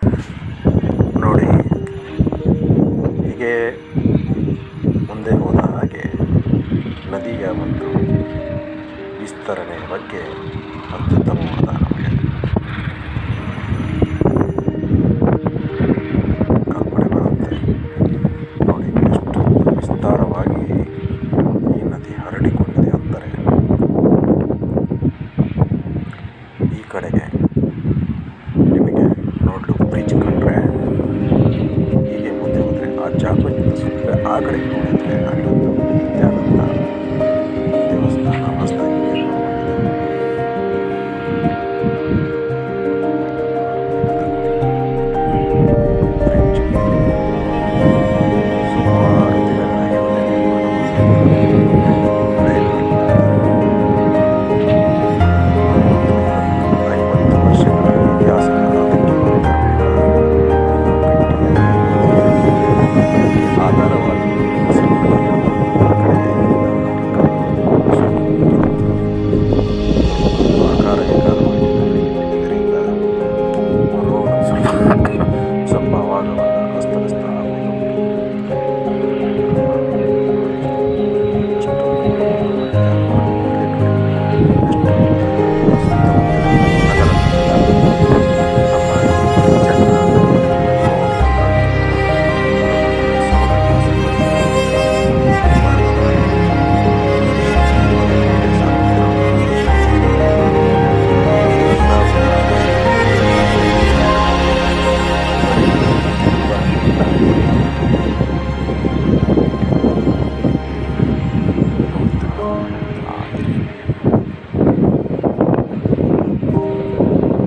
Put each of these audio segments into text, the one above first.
ನೋಡಿ, ಹೀಗೆ ಮುಂದೆ ಹೋದ ಹಾಗೆ ನದಿಯ ಒಂದು ವಿಸ್ತರಣೆಯ ಬಗ್ಗೆ ಅತ್ಯುತ್ತಮವಾದ ನಮಗೆ ಕಲ್ಪನೆ ಬರುತ್ತೆ. ನೋಡಿ, ಎಷ್ಟು ವಿಸ್ತಾರವಾಗಿ ಈ ನದಿ ಹರಡಿಕೊಂಡಿದೆ ಅಂದರೆ ಈ ಕಡೆಗೆ ನಿಮಗೆ ನೋಡಲು ಬ್ರಿಡ್ಜ್ ಕಂಡ್ರೆ, ಹೀಗೆ ಮುಂದೆ ಹೋದರೆ ಆ ಜಾಗದಿಂದ ಸುತ್ತಲೇ ಆ ಕಡೆಗೆ ನೋಡಿದರೆ ಅಲ್ಲೊಂದು ನಿತ್ಯಾನಂದ ದೇವಸ್ಥಾನ ಹೊಸದಾಗಿ ನಿರ್ಮಾಣವಾಗಿದೆ. ಬ್ರಿಡ್ಜ್ಗೆ ಸುಮಾರು ದಿನಗಳ ಹಿಂದೆ ನಿರ್ಮಾಣವಾದ ಐವತ್ತು ವರ್ಷಗಳ ಇತಿಹಾಸದ ಅದಕ್ಕೆ ಆಧಾರವಾಗಿ ನಿರ್ಮಿಸಲ್ಪಟ್ಟಿರುವ ಆ ಕಡೆಗೆ ಆಕಾರ ವಿಕಾರವಾಗಿದೆ. ಇದರಿಂದ ರೋಡ್ ಸ್ವಲ್ಪ ಅವಾಗವಾಗ ಅಸ್ತವ್ಯಸ್ತ ಆಗುವುದು.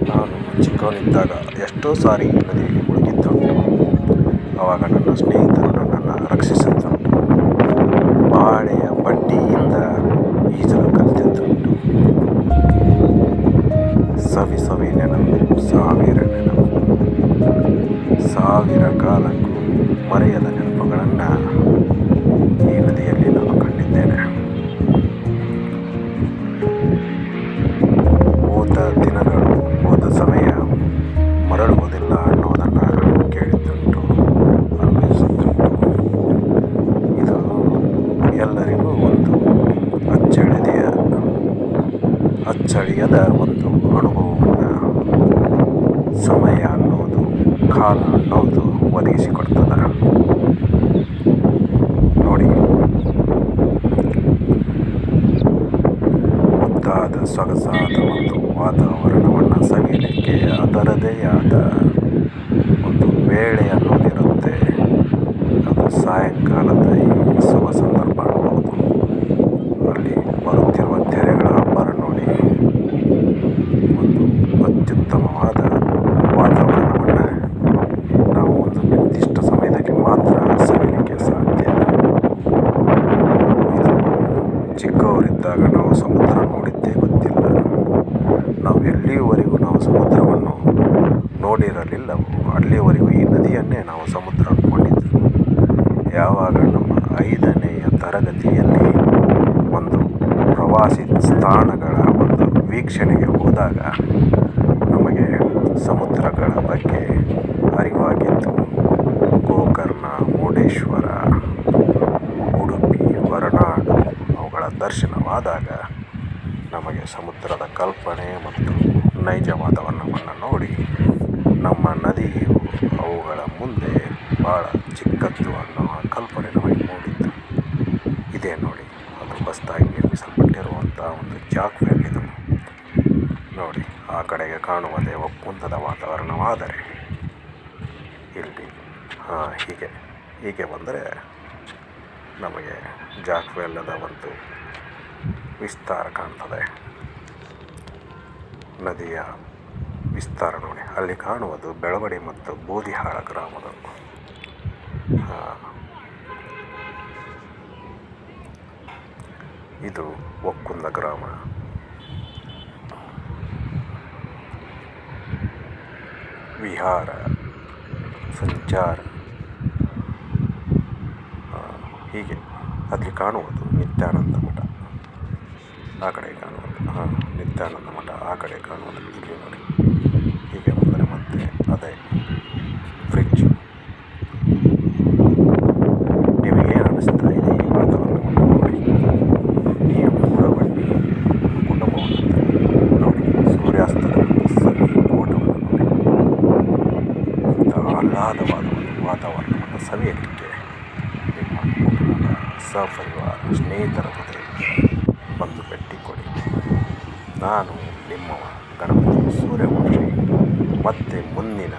ನಾನು ಚಿಕ್ಕವನಿದ್ದಾಗ ಎಷ್ಟೋ ಸಾರಿ ನದಿಯಲ್ಲಿ ಮುಳುಗಿದ್ದುಂಟು. ಆವಾಗ ನನ್ನ ಸ್ನೇಹಿತರು ನನ್ನನ್ನು ರಕ್ಷಿಸಿದ್ದುಂಟು. ಬಾಳೆಯ ಬಡ್ಡಿಯಿಂದ ಈಜಲು ಕಲಿತಿದ್ದುಂಟು. ಸವಿ ನೆನಪು, ಸಾವಿರ ನೆನಪು, ಸಾವಿರ ಕಾಲಕ್ಕೂ ಮರೆಯದ ನೆನಪುಗಳನ್ನು ಈ ನದಿಯಲ್ಲಿ ನಾನು ಕಂಡಿದ್ದೇನೆ. ಹೋದ ದಿನಗಳು, ಹೋದ ಸಮಯ ಮರಳುವುದಿಲ್ಲ ಅನ್ನೋದನ್ನು ಕೇಳಿದ್ದುಂಟು, ಅನುಭವಿಸಿದ್ದುಂಟು. ಇದು ಎಲ್ಲರಿಗೂ ಒಂದು ಅಚ್ಚಳಿಯದ ಒಂದು ಅನುಭವವನ್ನು ಸಮಯ ಅನ್ನೋದು, ಕಾಲ ಅನ್ನೋದು ಒದಗಿಸಿಕೊಡ್ತದೆ. ನೋಡಿ, ಮುದ್ದಾದ ಸೊಗಸಾದ ಒಂದು ವಾತಾವರಣವನ್ನು ಸವಿಯಲಿಕ್ಕೆ ಅದರದೇ ಆದ ಒಂದು ವೇಳೆ ಅನ್ನೋದಿರುತ್ತೆ. ಅದು ಸಾಯಂಕಾಲದ ಈ ಶುಭ ಸಂದರ್ಭ ಅನ್ನೋದು. ಅಲ್ಲಿ ಬರುತ್ತಿರುವ ತೆರೆಗಳ ಅಬ್ಬರ ನೋಡಿ, ಒಂದು ಅತ್ಯುತ್ತಮವಾದ ವಾತಾವರಣವನ್ನು ನಾವು ಒಂದು ನಿರ್ದಿಷ್ಟ ಸಮಯದಲ್ಲಿ ಮಾತ್ರ ಸವಿಯಲಿಕ್ಕೆ ಸಾಧ್ಯ. ಇದು ಚಿಕ್ಕವರಿದ್ದಾಗ ನಾವು ಸಮುದ್ರ ನೋಡಿದ್ದೇ ಗೊತ್ತಿಲ್ಲ. ನಾವು ಎಲ್ಲಿಯವರೆಗೂ ನಾವು ಸಮುದ್ರವನ್ನು ನೋಡಿರಲಿಲ್ಲವೋ ಅಲ್ಲಿಯವರೆಗೂ ಈ ನದಿಯನ್ನೇ ನಾವು ಸಮುದ್ರ ಅಂದ್ಕೊಂಡಿದ್ದೆವು. ಯಾವಾಗ ನಮ್ಮ 5ನೆಯ ತರಗತಿಯಲ್ಲಿ ಒಂದು ಪ್ರವಾಸಿ ಸ್ಥಾನಗಳ ಒಂದು ವೀಕ್ಷಣೆಗೆ ಹೋದಾಗ ನಮಗೆ ಸಮುದ್ರಗಳ ಬಗ್ಗೆ ಅರಿವಾಗಿತ್ತು. ಗೋಕರ್ಣ, ಮುರುಡೇಶ್ವರ, ಉಡುಪಿ, ಹೊರನಾಡು ಅವುಗಳ ದರ್ಶನವಾದಾಗ ನಮಗೆ ಸಮುದ್ರದ ಕಲ್ಪನೆ ಮತ್ತು ನೈಜ ವಾತಾವರಣವನ್ನು ನೋಡಿ ನಮ್ಮ ನದಿಯು ಅವುಗಳ ಮುಂದೆ ಭಾಳ ಚಿಕ್ಕದ್ದು ಅನ್ನೋ ಕಲ್ಪನೆ ನಮಗೆ ಮೂಡಿತ್ತು. ಇದೇ ನೋಡಿ, ಅದು ಹೊಸದಾಗಿ ನಿರ್ಮಿಸಲ್ಪಟ್ಟಿರುವಂಥ ಒಂದು ಜಾಕ್ವೆಲ್ ಇದು. ನೋಡಿ, ಆ ಕಡೆಗೆ ಕಾಣುವುದೇ ಒಪ್ಪಂದದ ವಾತಾವರಣವಾದರೆ ಇಲ್ಲಿ ಹೀಗೆ ಬಂದರೆ ನಮಗೆ ಜಾಕ್ವೆಲ್ಲದ ಒಂದು ವಿಸ್ತಾರ ಕಾಣ್ತದೆ. ನದಿಯ ವಿಸ್ತಾರ ನೋಡಿ. ಅಲ್ಲಿ ಕಾಣುವುದು ಬೆಳವಡಿ ಮತ್ತು ಬೂದಿಹಾಳ ಗ್ರಾಮಗಳು. ಇದು ಒಕ್ಕುಂದ ಗ್ರಾಮ. ವಿಹಾರ, ಸಂಚಾರ, ಹೀಗೆ ಅಲ್ಲಿ ಕಾಣುವುದು ನಿತ್ಯಾನಂದ ಮಠ. ಆ ಕಡೆ ಕಾಣುವುದು ನಿತ್ಯಾನಂದ ಮಠ, ಆ ಕಡೆ ಕಾಣುವುದು ಇಲ್ಲಿ ನೋಡಿ. ಹೀಗೆ ಬಂದರೆ ಮತ್ತೆ ಅದೇ ಸೂರ್ಯಾಸ್ತದ ಒಂದು ಸವಿ ನೋಟವನ್ನು ನೋಡಿ ಇಂತಹ ಆಹ್ಲಾದವಾದ ಒಂದು ವಾತಾವರಣವನ್ನು ಸವಿಯಲಿಕ್ಕೆ ನಿಮ್ಮ ಕುಟುಂಬ ಸಪರಿವಾರ ಸ್ನೇಹಿತರ ಜೊತೆ ಬಂದು ಭೇಟಿ ಕೊಡಿ. ನಾನು ನಿಮ್ಮವ ಗಣಪತಿ ಸೂರ್ಯವಂಶಿ. ಮತ್ತೆ ಮುಂದಿನ